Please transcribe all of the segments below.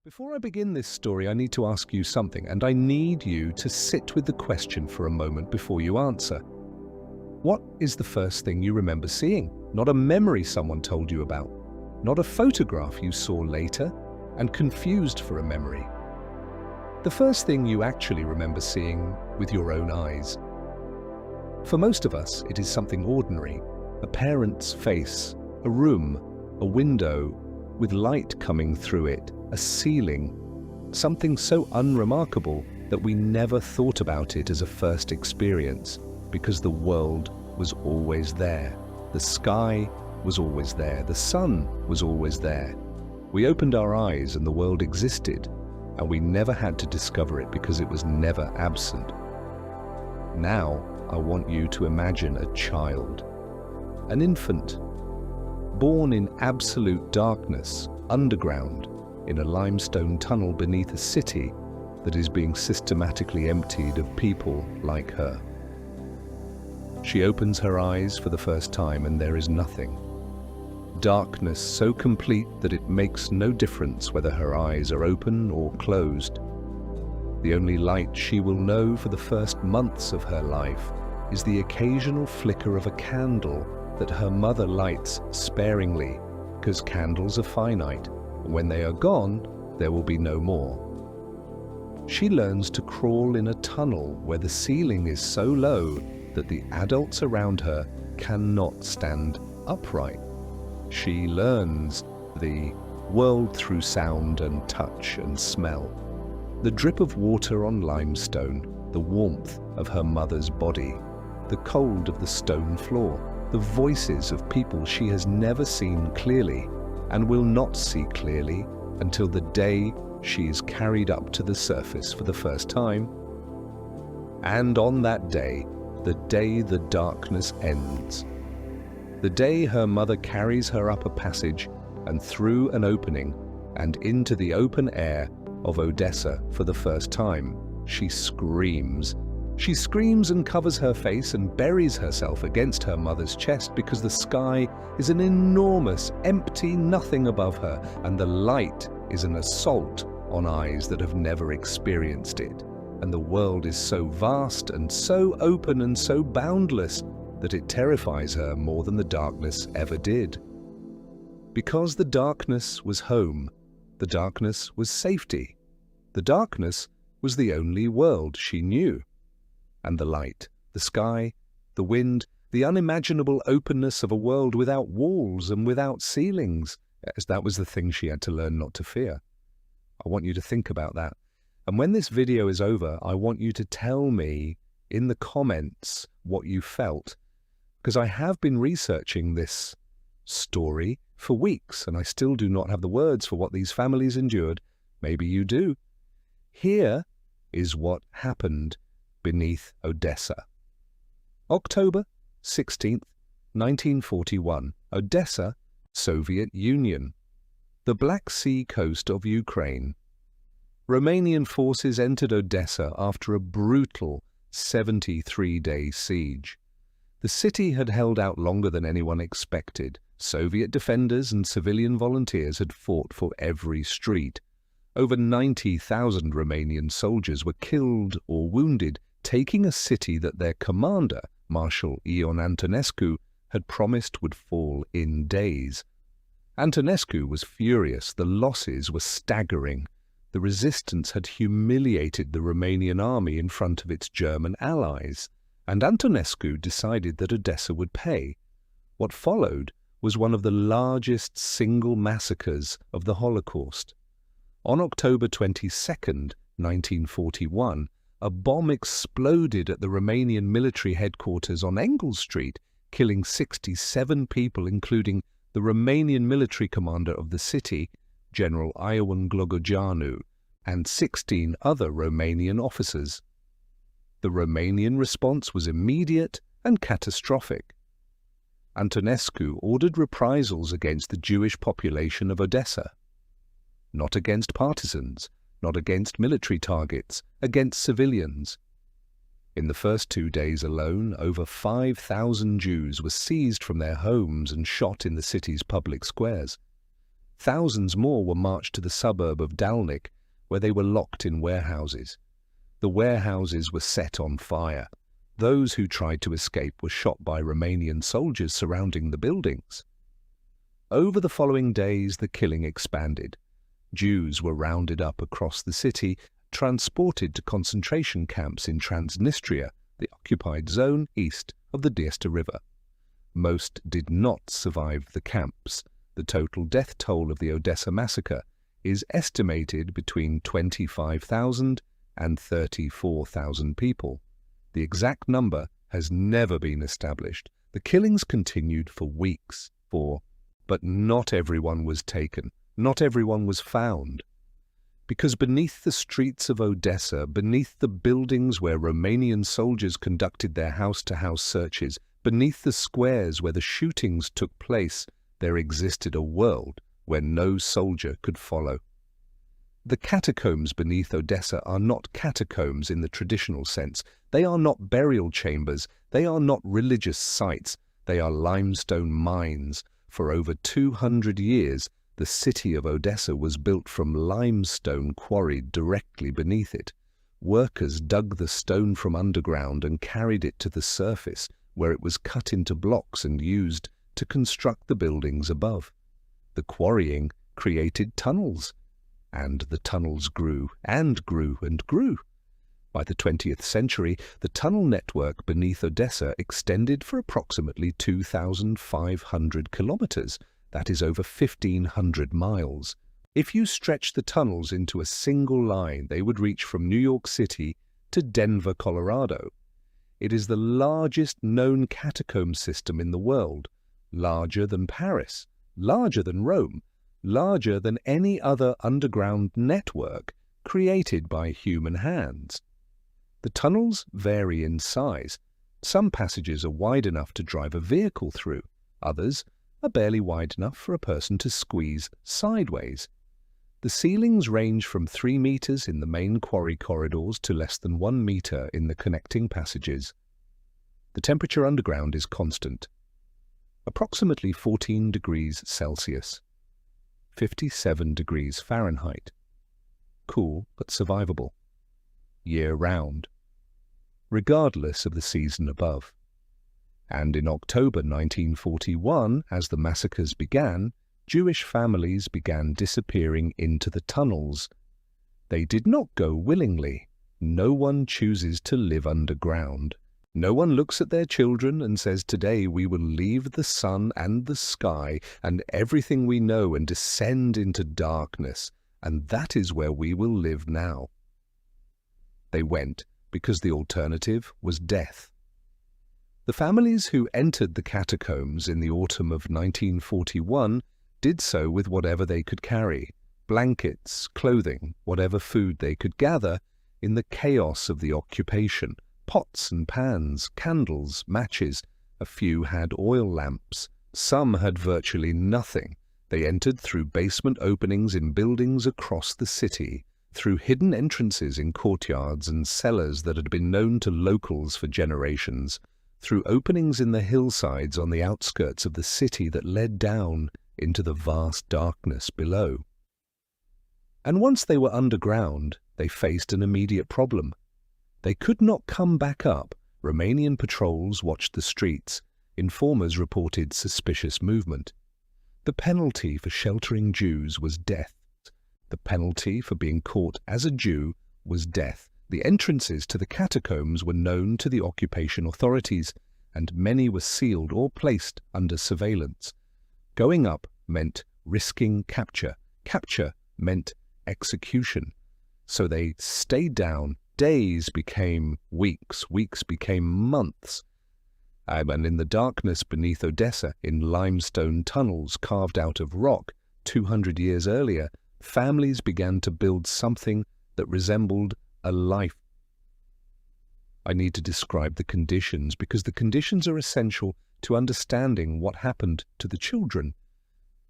Before I begin this story, I need to ask you something, and I need you to sit with the question for a moment before you answer. What is the first thing you remember seeing? Not a memory someone told you about, not a photograph you saw later and confused for a memory. The first thing you actually remember seeing with your own eyes. For most of us, it is something ordinary, a parent's face, a room, a window, with light coming through it, a ceiling, something so unremarkable that we never thought about it as a first experience because the world was always there. The sky was always there. The sun was always there. We opened our eyes and the world existed, and we never had to discover it because it was never absent. Now, I want you to imagine a child, an infant, born in absolute darkness, underground, in a limestone tunnel beneath a city that is being systematically emptied of people like her. She opens her eyes for the first time and there is nothing. Darkness so complete that it makes no difference whether her eyes are open or closed. The only light she will know for the first months of her life is the occasional flicker of a candle that her mother lights sparingly, because candles are finite, and when they are gone, there will be no more. She learns to crawl in a tunnel where the ceiling is so low that the adults around her cannot stand upright. She learns the world through sound and touch and smell. The drip of water on limestone, the warmth of her mother's body, the cold of the stone floor, the voices of people she has never seen clearly and will not see clearly until the day she is carried up to the surface for the first time. And on that day, the day the darkness ends, the day her mother carries her up a passage and through an opening and into the open air of Odessa for the first time, she screams. She screams and covers her face and buries herself against her mother's chest because the sky is an enormous, empty nothing above her, and the light is an assault on eyes that have never experienced it. And the world is so vast and so open and so boundless that it terrifies her more than the darkness ever did. Because the darkness was home, the darkness was safety. The darkness was the only world she knew. And the light, the sky, the wind, the unimaginable openness of a world without walls and without ceilings, as that was the thing she had to learn not to fear. I want you to think about that. And when this video is over, I want you to tell me in the comments what you felt, because I have been researching this story for weeks and I still do not have the words for what these families endured. Maybe you do. Here is what happened beneath Odessa. October 16th, 1941, Odessa, Soviet Union. The Black Sea coast of Ukraine. Romanian forces entered Odessa after a brutal 73-day siege. The city had held out longer than anyone expected. Soviet defenders and civilian volunteers had fought for every street. Over 90,000 Romanian soldiers were killed or wounded, taking a city that their commander, Marshal Ion Antonescu, had promised would fall in days. Antonescu was furious. The losses were staggering. The resistance had humiliated the Romanian army in front of its German allies, and Antonescu decided that Odessa would pay. What followed was one of the largest single massacres of the Holocaust. On October 22nd, 1941, a bomb exploded at the Romanian military headquarters on Engels Street, killing 67 people, including the Romanian military commander of the city, General Ion Antonescu, and 16 other Romanian officers. The Romanian response was immediate and catastrophic. Antonescu ordered reprisals against the Jewish population of Odessa. Not against partisans, not against military targets, against civilians. In the first 2 days alone, over 5,000 Jews were seized from their homes and shot in the city's public squares. Thousands more were marched to the suburb of Dalnik, where they were locked in warehouses. The warehouses were set on fire. Those who tried to escape were shot by Romanian soldiers surrounding the buildings. Over the following days, the killing expanded. Jews were rounded up across the city, transported to concentration camps in Transnistria, the occupied zone east of the Odessa River. Most did not survive the camps. The total death toll of the Odessa massacre is estimated between 25,000 and 34,000 people. The exact number has never been established. The killings continued for weeks, but not everyone was taken, not everyone was found. Because beneath the streets of Odessa, beneath the buildings where Romanian soldiers conducted their house-to-house searches, beneath the squares where the shootings took place, there existed a world where no soldier could follow. The catacombs beneath Odessa are not catacombs in the traditional sense. They are not burial chambers. They are not religious sites. They are limestone mines. For over 200 years, the city of Odessa was built from limestone quarried directly beneath it. Workers dug the stone from underground and carried it to the surface, where it was cut into blocks and used to construct the buildings above. The quarrying created tunnels, and the tunnels grew and grew and grew. By the 20th century, the tunnel network beneath Odessa extended for approximately 2,500 kilometers. That is over 1,500 miles. If you stretch the tunnels into a single line, they would reach from New York City to Denver, Colorado. It is the largest known catacomb system in the world, larger than Paris, larger than Rome, larger than any other underground network created by human hands. The tunnels vary in size. Some passages are wide enough to drive a vehicle through. Others are barely wide enough for a person to squeeze sideways. The ceilings range from 3 meters in the main quarry corridors to less than 1 meter in the connecting passages. The temperature underground is constant, approximately 14 degrees Celsius, 57 degrees Fahrenheit. Cool but survivable, year-round, regardless of the season above. And in October 1941, as the massacres began, Jewish families began disappearing into the tunnels. They did not go willingly. No one chooses to live underground. No one looks at their children and says, "Today we will leave the sun and the sky and everything we know and descend into darkness, and that is where we will live now." They went because the alternative was death. The families who entered the catacombs in the autumn of 1941 did so with whatever they could carry, blankets, clothing, whatever food they could gather in the chaos of the occupation. Pots and pans, candles, matches. A few had oil lamps. Some had virtually nothing. They entered through basement openings in buildings across the city, through hidden entrances in courtyards and cellars that had been known to locals for generations, through openings in the hillsides on the outskirts of the city that led down into the vast darkness below. And once they were underground, they faced an immediate problem. They could not come back up. Romanian patrols watched the streets. Informers reported suspicious movement. The penalty for sheltering Jews was death. The penalty for being caught as a Jew was death. The entrances to the catacombs were known to the occupation authorities, and many were sealed or placed under surveillance. Going up meant risking capture. Capture meant execution. So they stayed down. Days became weeks, weeks became months. And in the darkness beneath Odessa, in limestone tunnels carved out of rock 200 years earlier, families began to build something that resembled a life. I need to describe the conditions because the conditions are essential to understanding what happened to the children.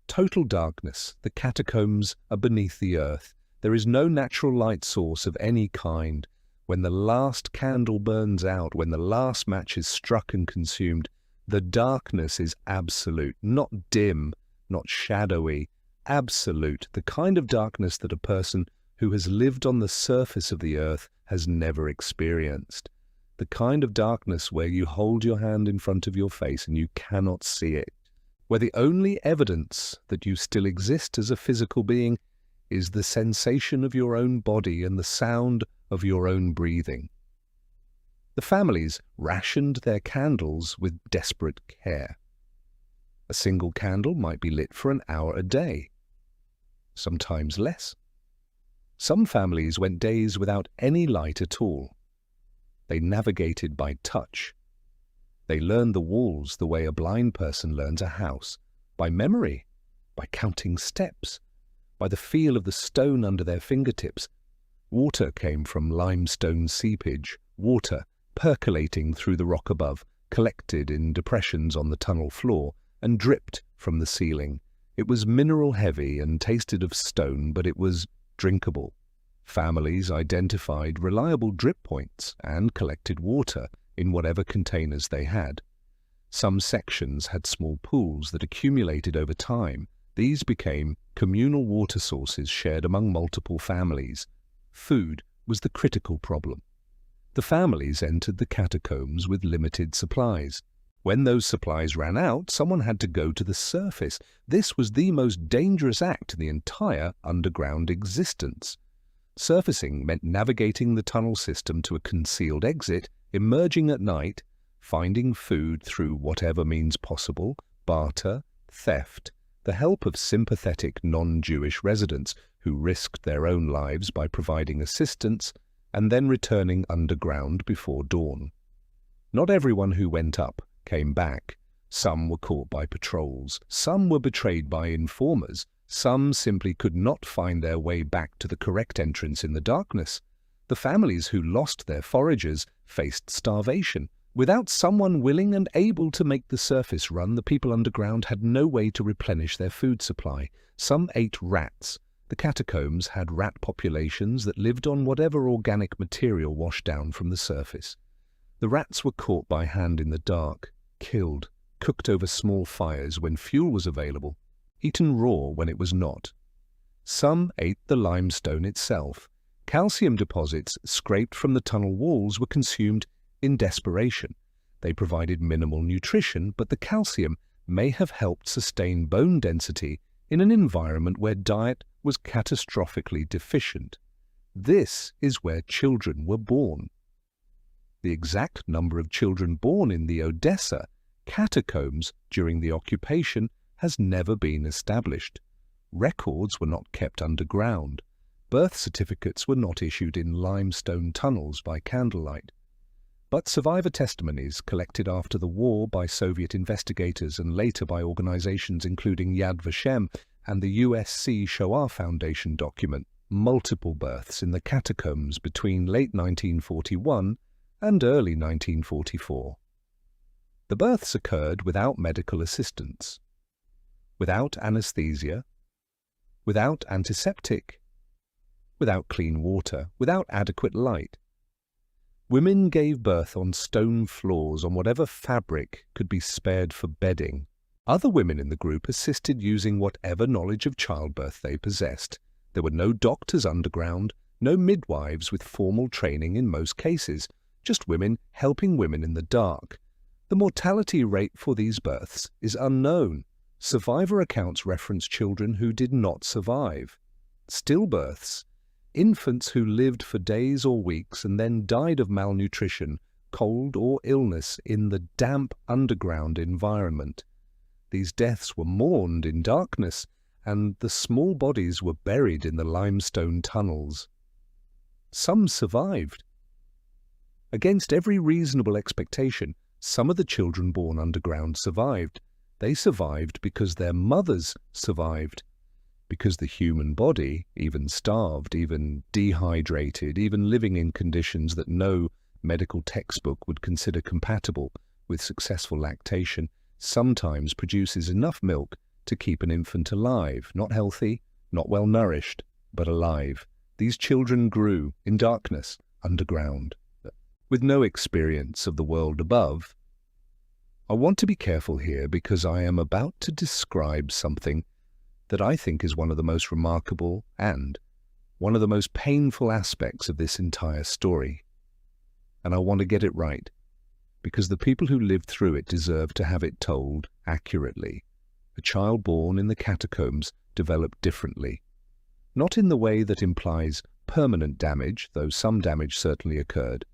Total darkness. The catacombs are beneath the earth. There is no natural light source of any kind. When the last candle burns out, when the last match is struck and consumed, the darkness is absolute, not dim, not shadowy, absolute, the kind of darkness that a person who has lived on the surface of the earth has never experienced. The kind of darkness where you hold your hand in front of your face and you cannot see it, where the only evidence that you still exist as a physical being is the sensation of your own body and the sound of your own breathing. The families rationed their candles with desperate care. A single candle might be lit for an hour a day, sometimes less. Some families went days without any light at all. They navigated by touch. They learned the walls the way a blind person learns a house, by memory, by counting steps, by the feel of the stone under their fingertips. Water came from limestone seepage, water percolating through the rock above, collected in depressions on the tunnel floor, and dripped from the ceiling. It was mineral-heavy and tasted of stone, but it was drinkable. Families identified reliable drip points and collected water in whatever containers they had. Some sections had small pools that accumulated over time. These became communal water sources shared among multiple families. Food was the critical problem. The families entered the catacombs with limited supplies. When those supplies ran out, someone had to go to the surface. This was the most dangerous act in the entire underground existence. Surfacing meant navigating the tunnel system to a concealed exit, emerging at night, finding food through whatever means possible, barter, theft, the help of sympathetic non-Jewish residents who risked their own lives by providing assistance, and then returning underground before dawn. Not everyone who went up came back. Some were caught by patrols. Some were betrayed by informers. Some simply could not find their way back to the correct entrance in the darkness. The families who lost their foragers faced starvation. Without someone willing and able to make the surface run, the people underground had no way to replenish their food supply. Some ate rats. The catacombs had rat populations that lived on whatever organic material washed down from the surface. The rats were caught by hand in the dark, killed, cooked over small fires when fuel was available, eaten raw when it was not. Some ate the limestone itself. Calcium deposits scraped from the tunnel walls were consumed in desperation. They provided minimal nutrition, but the calcium may have helped sustain bone density in an environment where diet was catastrophically deficient. This is where children were born. The exact number of children born in the Odessa catacombs during the occupation has never been established. Records were not kept underground. Birth certificates were not issued in limestone tunnels by candlelight. But survivor testimonies collected after the war by Soviet investigators and later by organizations including Yad Vashem and the USC Shoah Foundation document multiple births in the catacombs between late 1941 and early 1944. The births occurred without medical assistance, without anesthesia, without antiseptic, without clean water, without adequate light. Women gave birth on stone floors on whatever fabric could be spared for bedding. Other women in the group assisted using whatever knowledge of childbirth they possessed. There were no doctors underground, no midwives with formal training in most cases, just women helping women in the dark. The mortality rate for these births is unknown. Survivor accounts reference children who did not survive. Stillbirths, infants who lived for days or weeks and then died of malnutrition, cold or illness in the damp underground environment. These deaths were mourned in darkness, and the small bodies were buried in the limestone tunnels. Some survived. Against every reasonable expectation, some of the children born underground survived. They survived because their mothers survived. Because the human body, even starved, even dehydrated, even living in conditions that no medical textbook would consider compatible with successful lactation, sometimes produces enough milk to keep an infant alive, not healthy, not well nourished, but alive. These children grew in darkness, underground, with no experience of the world above. I want to be careful here because I am about to describe something that I think is one of the most remarkable and one of the most painful aspects of this entire story. And I want to get it right, because the people who lived through it deserve to have it told accurately. A child born in the catacombs developed differently, not in the way that implies permanent damage, though some damage certainly occurred,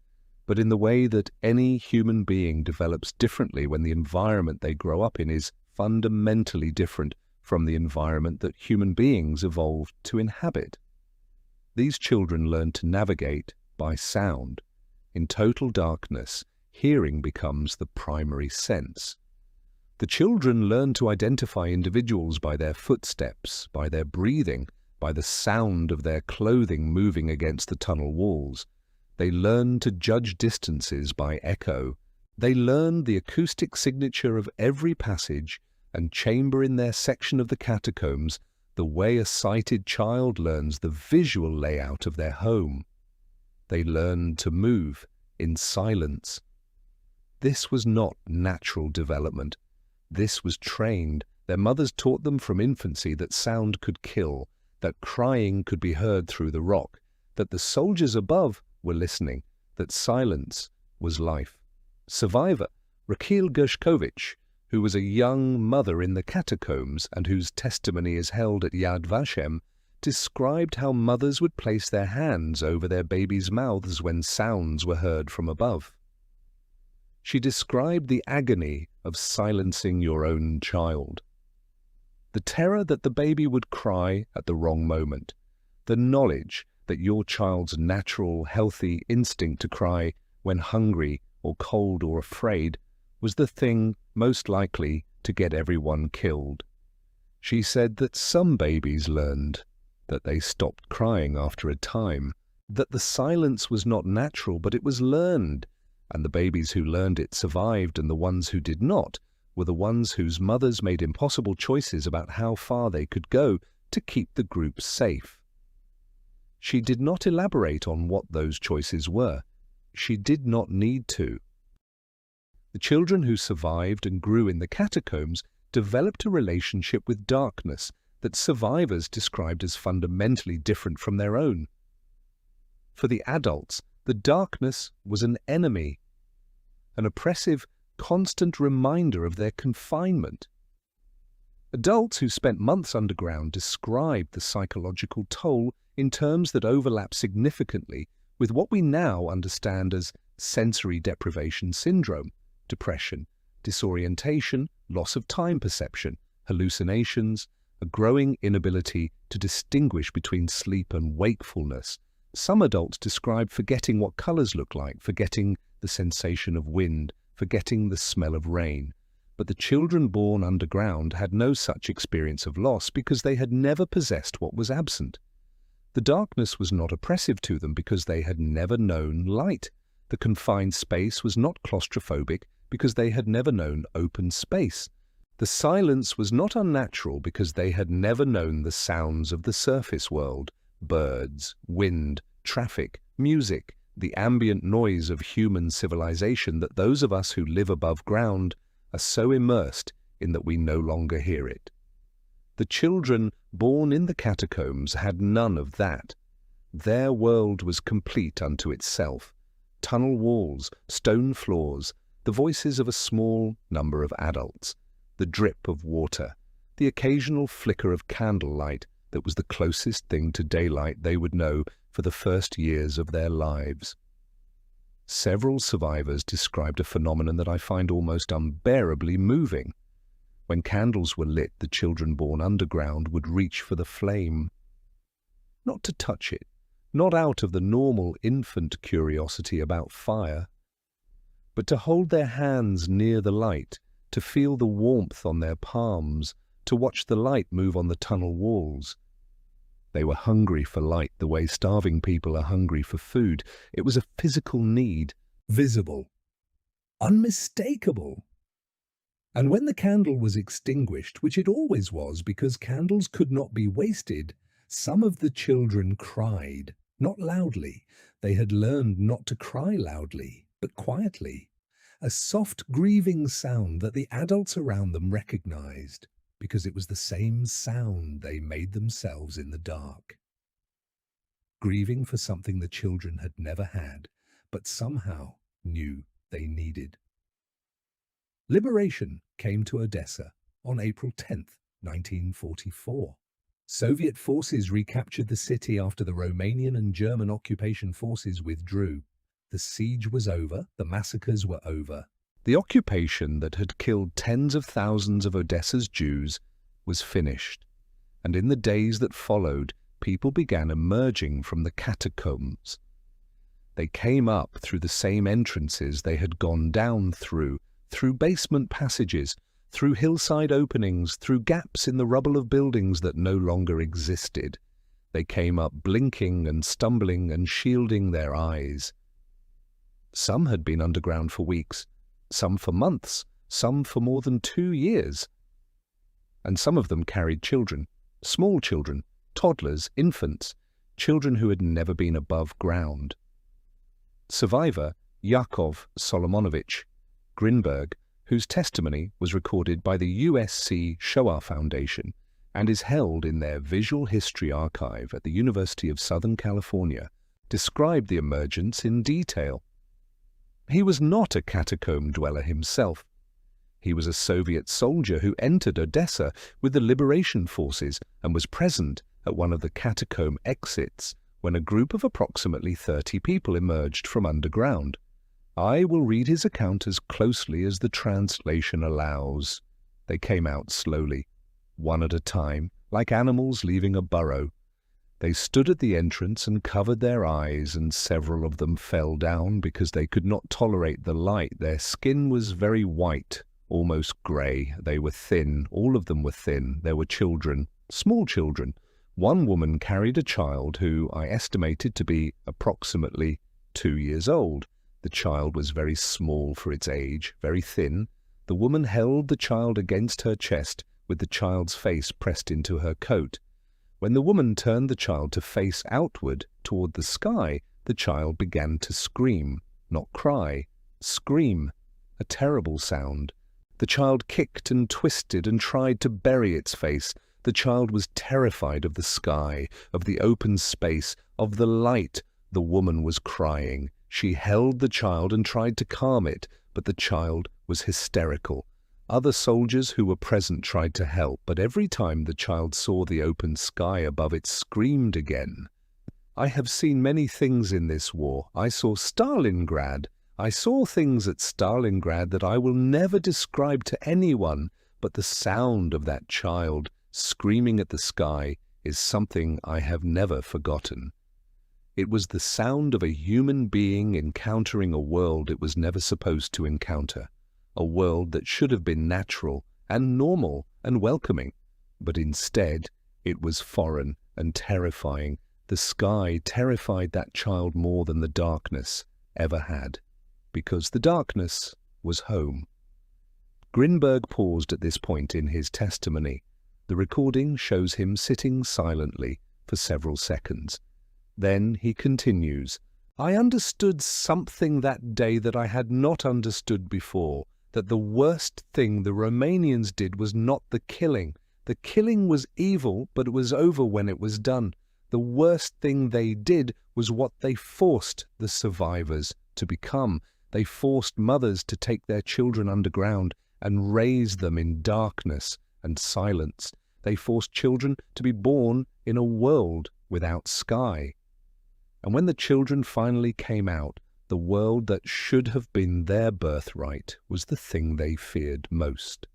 but in the way that any human being develops differently when the environment they grow up in is fundamentally different from the environment that human beings evolved to inhabit. These children learn to navigate by sound. In total darkness, hearing becomes the primary sense. The children learn to identify individuals by their footsteps, by their breathing, by the sound of their clothing moving against the tunnel walls. They learn to judge distances by echo. They learn the acoustic signature of every passage and chamber in their section of the catacombs the way a sighted child learns the visual layout of their home. They learn to move in silence. This was not natural development. This was trained. Their mothers taught them from infancy that sound could kill, that crying could be heard through the rock, that the soldiers above were listening, that silence was life. Survivor Raquel Gershkovich, who was a young mother in the catacombs and whose testimony is held at Yad Vashem, described how mothers would place their hands over their babies' mouths when sounds were heard from above. She described the agony of silencing your own child, the terror that the baby would cry at the wrong moment, the knowledge that your child's natural, healthy instinct to cry when hungry or cold or afraid was the thing most likely to get everyone killed. She said that some babies learned that they stopped crying after a time, that the silence was not natural, but it was learned, and the babies who learned it survived, and the ones who did not were the ones whose mothers made impossible choices about how far they could go to keep the group safe. She did not elaborate on what those choices were. She did not need to. The children who survived and grew in the catacombs developed a relationship with darkness that survivors described as fundamentally different from their own. For the adults, the darkness was an enemy, an oppressive, constant reminder of their confinement. Adults who spent months underground described the psychological toll in terms that overlap significantly with what we now understand as sensory deprivation syndrome, depression, disorientation, loss of time perception, hallucinations, a growing inability to distinguish between sleep and wakefulness. Some adults describe forgetting what colors look like, forgetting the sensation of wind, forgetting the smell of rain. But the children born underground had no such experience of loss because they had never possessed what was absent. The darkness was not oppressive to them because they had never known light. The confined space was not claustrophobic because they had never known open space. The silence was not unnatural because they had never known the sounds of the surface world, birds, wind, traffic, music, the ambient noise of human civilization that those of us who live above ground are so immersed in that we no longer hear it. The children born in the catacombs had none of that. Their world was complete unto itself. Tunnel walls, stone floors, the voices of a small number of adults, the drip of water, the occasional flicker of candlelight that was the closest thing to daylight they would know for the first years of their lives. Several survivors described a phenomenon that I find almost unbearably moving. When candles were lit, the children born underground would reach for the flame. Not to touch it, not out of the normal infant curiosity about fire, but to hold their hands near the light, to feel the warmth on their palms, to watch the light move on the tunnel walls. They were hungry for light the way starving people are hungry for food. It was a physical need, visible, unmistakable. And when the candle was extinguished, which it always was because candles could not be wasted, some of the children cried, not loudly. They had learned not to cry loudly, but quietly, a soft grieving sound that the adults around them recognized. because it was the same sound they made themselves in the dark. Grieving for something the children had never had, but somehow knew they needed. Liberation came to Odessa on April 10th, 1944. Soviet forces recaptured the city after the Romanian and German occupation forces withdrew. The siege was over, the massacres were over. The occupation that had killed tens of thousands of Odessa's Jews was finished, and in the days that followed, people began emerging from the catacombs. They came up through the same entrances they had gone down through basement passages, through hillside openings, through gaps in the rubble of buildings that no longer existed. They came up blinking and stumbling and shielding their eyes. Some had been underground for weeks, some for months, some for more than 2 years. And some of them carried children, small children, toddlers, infants, children who had never been above ground. Survivor Yakov Solomonovich Grinberg, whose testimony was recorded by the USC Shoah Foundation and is held in their Visual History Archive at the University of Southern California, described the emergence in detail. He was not a catacomb dweller himself. He was a Soviet soldier who entered Odessa with the liberation forces and was present at one of the catacomb exits when a group of approximately 30 people emerged from underground. I will read his account as closely as the translation allows. They came out slowly, one at a time, like animals leaving a burrow. They stood at the entrance and covered their eyes, and several of them fell down because they could not tolerate the light. Their skin was very white, almost grey. They were thin. All of them were thin. There were children, small children. One woman carried a child who I estimated to be approximately 2 years old. The child was very small for its age, very thin. The woman held the child against her chest with the child's face pressed into her coat. When the woman turned the child to face outward toward the sky, the child began to scream, not cry, scream, a terrible sound. The child kicked and twisted and tried to bury its face. The child was terrified of the sky, of the open space, of the light. The woman was crying. She held the child and tried to calm it, but the child was hysterical. Other soldiers who were present tried to help, but every time the child saw the open sky above it, screamed again. I have seen many things in this war. I saw Stalingrad. I saw things at Stalingrad that I will never describe to anyone, but the sound of that child screaming at the sky is something I have never forgotten. It was the sound of a human being encountering a world it was never supposed to encounter, a world that should have been natural and normal and welcoming, but instead it was foreign and terrifying. The sky terrified that child more than the darkness ever had, because the darkness was home. Grinberg paused at this point in his testimony. The recording shows him sitting silently for several seconds. Then he continues, "I understood something that day that I had not understood before, that the worst thing the Romanians did was not the killing. The killing was evil, but it was over when it was done. The worst thing they did was what they forced the survivors to become. They forced mothers to take their children underground and raise them in darkness and silence. They forced children to be born in a world without sky. And when the children finally came out, the world that should have been their birthright was the thing they feared most.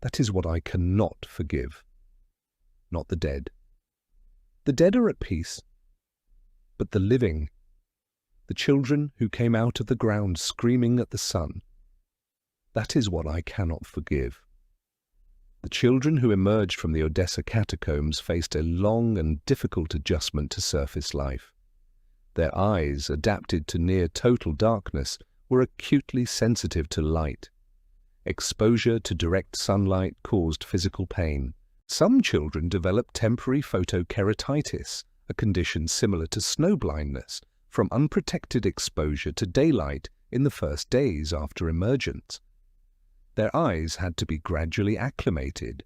That is what I cannot forgive. Not the dead. The dead are at peace, but the living, the children who came out of the ground screaming at the sun, that is what I cannot forgive. The children who emerged from the Odessa catacombs faced a long and difficult adjustment to surface life. Their eyes, adapted to near total darkness, were acutely sensitive to light. Exposure to direct sunlight caused physical pain. Some children developed temporary photokeratitis, a condition similar to snow blindness, from unprotected exposure to daylight in the first days after emergence. Their eyes had to be gradually acclimated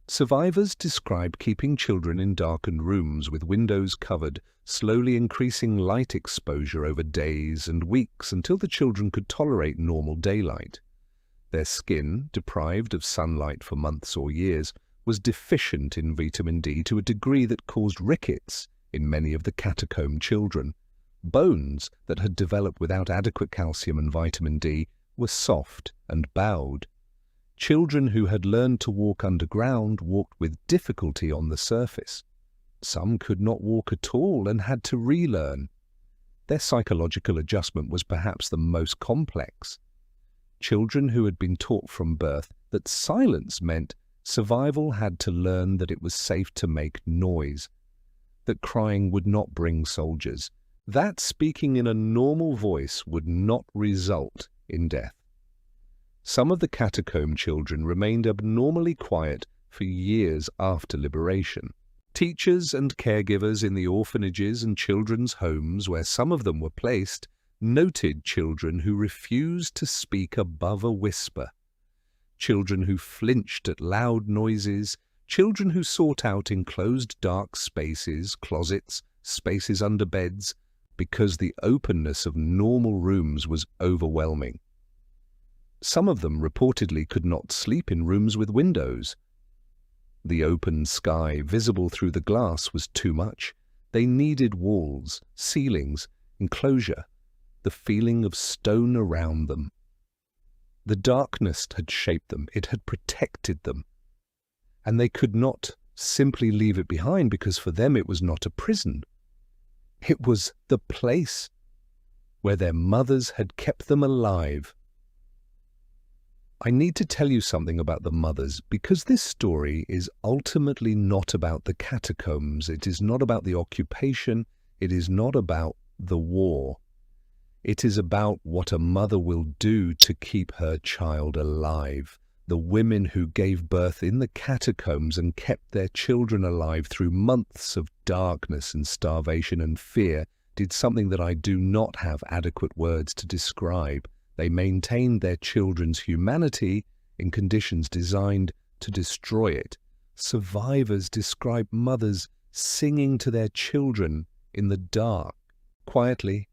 Survivors describe keeping children in darkened rooms with windows covered, slowly increasing light exposure over days and weeks until the children could tolerate normal daylight. Their skin, deprived of sunlight for months or years, was deficient in vitamin D to a degree that caused rickets in many of the catacomb children. Bones that had developed without adequate calcium and vitamin D were soft and bowed. Children who had learned to walk underground walked with difficulty on the surface. Some could not walk at all and had to relearn. Their psychological adjustment was perhaps the most complex. Children who had been taught from birth that silence meant survival had to learn that it was safe to make noise, that crying would not bring soldiers, that speaking in a normal voice would not result in death. Some of the catacomb children remained abnormally quiet for years after liberation. Teachers and caregivers in the orphanages and children's homes where some of them were placed noted children who refused to speak above a whisper, children who flinched at loud noises, children who sought out enclosed dark spaces, closets, spaces under beds, because the openness of normal rooms was overwhelming. Some of them reportedly could not sleep in rooms with windows. The open sky visible through the glass was too much. They needed walls, ceilings, enclosure, the feeling of stone around them. The darkness had shaped them, it had protected them. And they could not simply leave it behind because for them it was not a prison. It was the place where their mothers had kept them alive. I need to tell you something about the mothers because this story is ultimately not about the catacombs. It is not about the occupation. It is not about the war. It is about what a mother will do to keep her child alive. The women who gave birth in the catacombs and kept their children alive through months of darkness and starvation and fear did something that I do not have adequate words to describe. They maintained their children's humanity in conditions designed to destroy it. Survivors describe mothers singing to their children in the dark, quietly,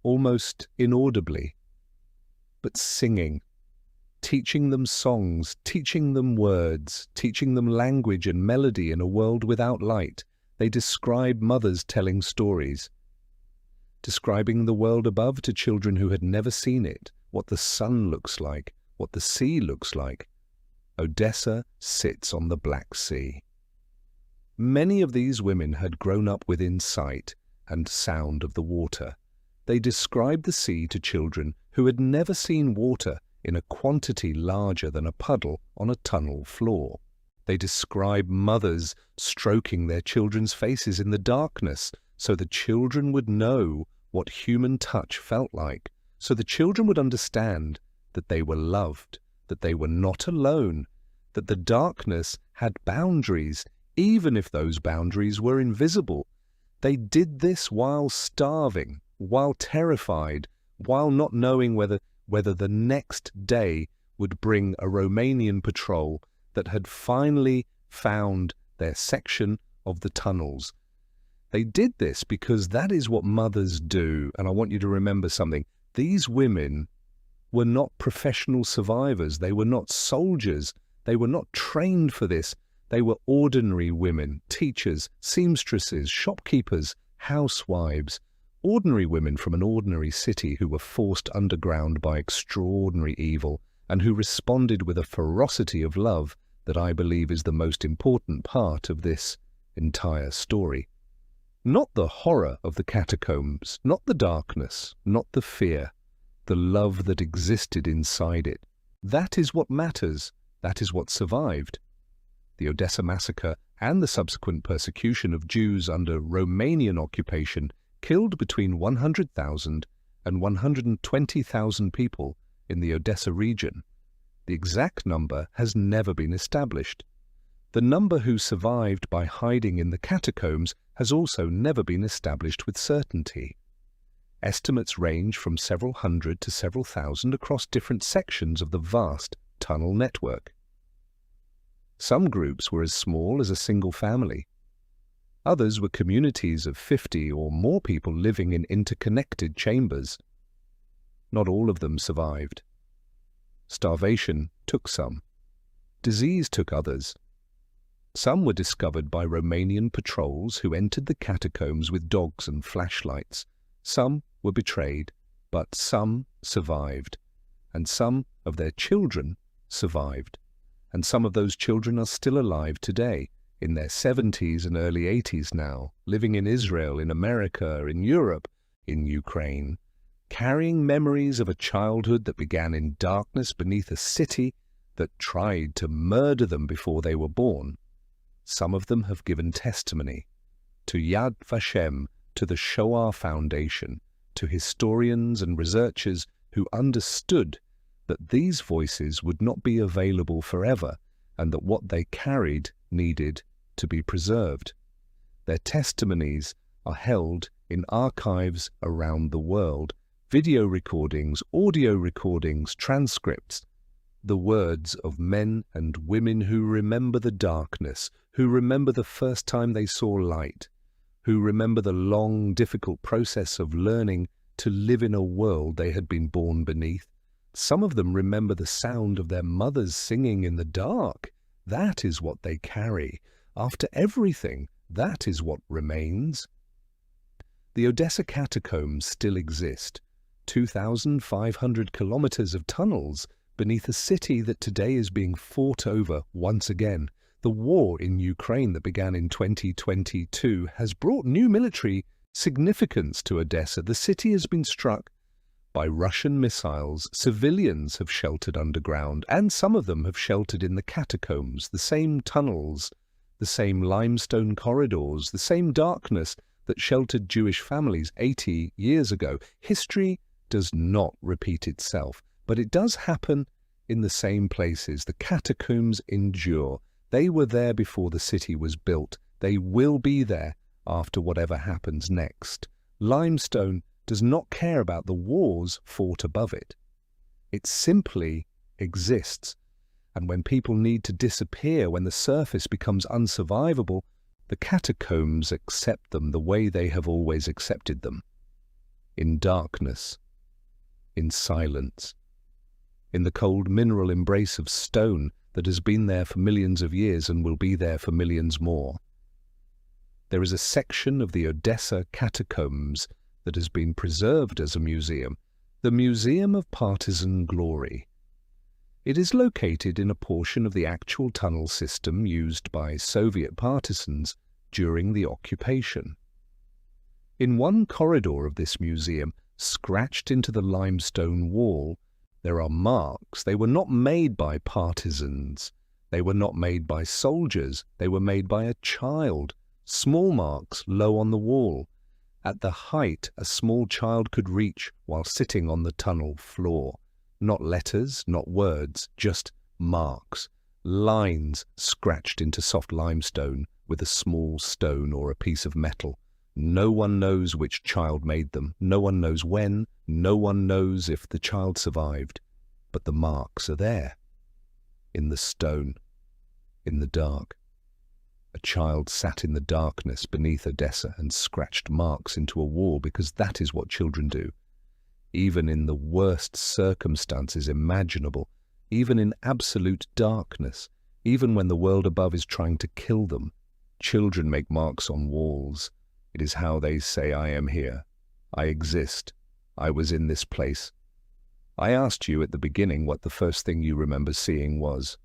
almost inaudibly, but singing, teaching them songs, teaching them words, teaching them language and melody in a world without light. They describe mothers telling stories, describing the world above to children who had never seen it, what the sun looks like, what the sea looks like. Odessa sits on the Black Sea. Many of these women had grown up within sight and sound of the water. They described the sea to children who had never seen water in a quantity larger than a puddle on a tunnel floor. They described mothers stroking their children's faces in the darkness so the children would know what human touch felt like, so the children would understand that they were loved, that they were not alone, that the darkness had boundaries, even if those boundaries were invisible. They did this while starving, while terrified, while not knowing whether the next day would bring a Romanian patrol that had finally found their section of the tunnels. They did this because that is what mothers do, and I want you to remember something. These women were not professional survivors. They were not soldiers. They were not trained for this. They were ordinary women, teachers, seamstresses, shopkeepers, housewives, ordinary women from an ordinary city who were forced underground by extraordinary evil and who responded with a ferocity of love that I believe is the most important part of this entire story. Not the horror of the catacombs, not the darkness, not the fear, the love that existed inside it. That is what matters. That is what survived. The Odessa massacre and the subsequent persecution of Jews under Romanian occupation killed between 100,000 and 120,000 people in the Odessa region. The exact number has never been established. The number who survived by hiding in the catacombs has also never been established with certainty. Estimates range from several hundred to several thousand across different sections of the vast tunnel network. Some groups were as small as a single family. Others were communities of 50 or more people living in interconnected chambers. Not all of them survived. Starvation took some. Disease took others. Some were discovered by Romanian patrols who entered the catacombs with dogs and flashlights. Some were betrayed, but some survived. And some of their children survived. And some of those children are still alive today, in their 70s and early 80s now, living in Israel, in America, in Europe, in Ukraine, carrying memories of a childhood that began in darkness beneath a city that tried to murder them before they were born. Some of them have given testimony to Yad Vashem, to the Shoah Foundation, to historians and researchers who understood that these voices would not be available forever and that what they carried needed to be preserved. Their testimonies are held in archives around the world, video recordings, audio recordings, transcripts, the words of men and women who remember the darkness, who remember the first time they saw light, who remember the long, difficult process of learning to live in a world they had been born beneath. Some of them remember the sound of their mothers singing in the dark. That is what they carry. After everything, that is what remains. The Odessa catacombs still exist. 2,500 kilometers of tunnels beneath a city that today is being fought over once again. The war in Ukraine that began in 2022 has brought new military significance to Odessa. The city has been struck by Russian missiles. Civilians have sheltered underground, and some of them have sheltered in the catacombs, the same tunnels, the same limestone corridors, the same darkness that sheltered Jewish families 80 years ago. History does not repeat itself, but it does happen in the same places. The catacombs endure. They were there before the city was built. They will be there after whatever happens next. Limestone does not care about the wars fought above it. It simply exists. And when people need to disappear, when the surface becomes unsurvivable, the catacombs accept them the way they have always accepted them. In darkness, in silence, in the cold mineral embrace of stone that has been there for millions of years and will be there for millions more. There is a section of the Odessa catacombs that has been preserved as a museum, the Museum of Partisan Glory. It is located in a portion of the actual tunnel system used by Soviet partisans during the occupation. In one corridor of this museum, scratched into the limestone wall, there are marks. They were not made by partisans. They were not made by soldiers. They were made by a child. Small marks low on the wall, at the height a small child could reach while sitting on the tunnel floor. Not letters, not words, just marks, lines scratched into soft limestone with a small stone or a piece of metal. No one knows which child made them. No one knows when. No one knows if the child survived. But the marks are there, in the stone, in the dark. A child sat in the darkness beneath Odessa and scratched marks into a wall, because that is what children do. Even in the worst circumstances imaginable, even in absolute darkness, even when the world above is trying to kill them, children make marks on walls. It is how they say, I am here, I exist, I was in this place. I asked you at the beginning what the first thing you remember seeing was.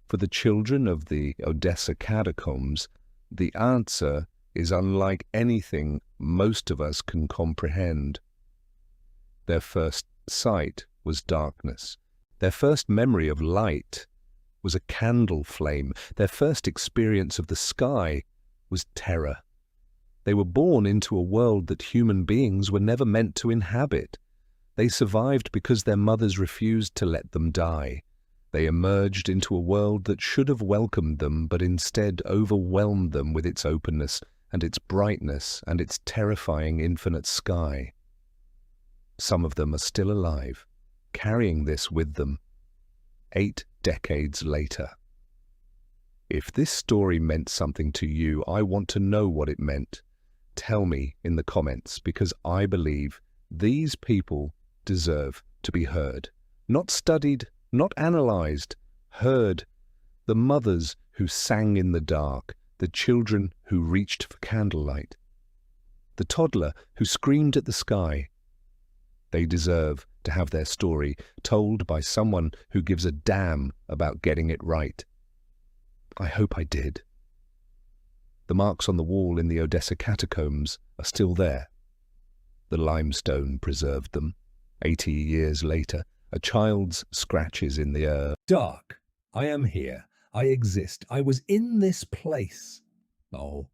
For the children of the Odessa catacombs, the answer is unlike anything most of us can comprehend. Their first sight was darkness. Their first memory of light was a candle flame. Their first experience of the sky was terror. They were born into a world that human beings were never meant to inhabit. They survived because their mothers refused to let them die. They emerged into a world that should have welcomed them, but instead overwhelmed them with its openness and its brightness and its terrifying infinite sky. Some of them are still alive, carrying this with them 8 decades later. If this story meant something to you, I want to know what it meant. Tell me in the comments, because I believe these people deserve to be heard. Not studied, not analyzed, heard. The mothers who sang in the dark, the children who reached for candlelight, the toddler who screamed at the sky. They deserve to have their story told by someone who gives a damn about getting it right. I hope I did. The marks on the wall in the Odessa catacombs are still there. The limestone preserved them. 80 years later, a child's scratches in the earth. Dark. I am here. I exist. I was in this place. Oh,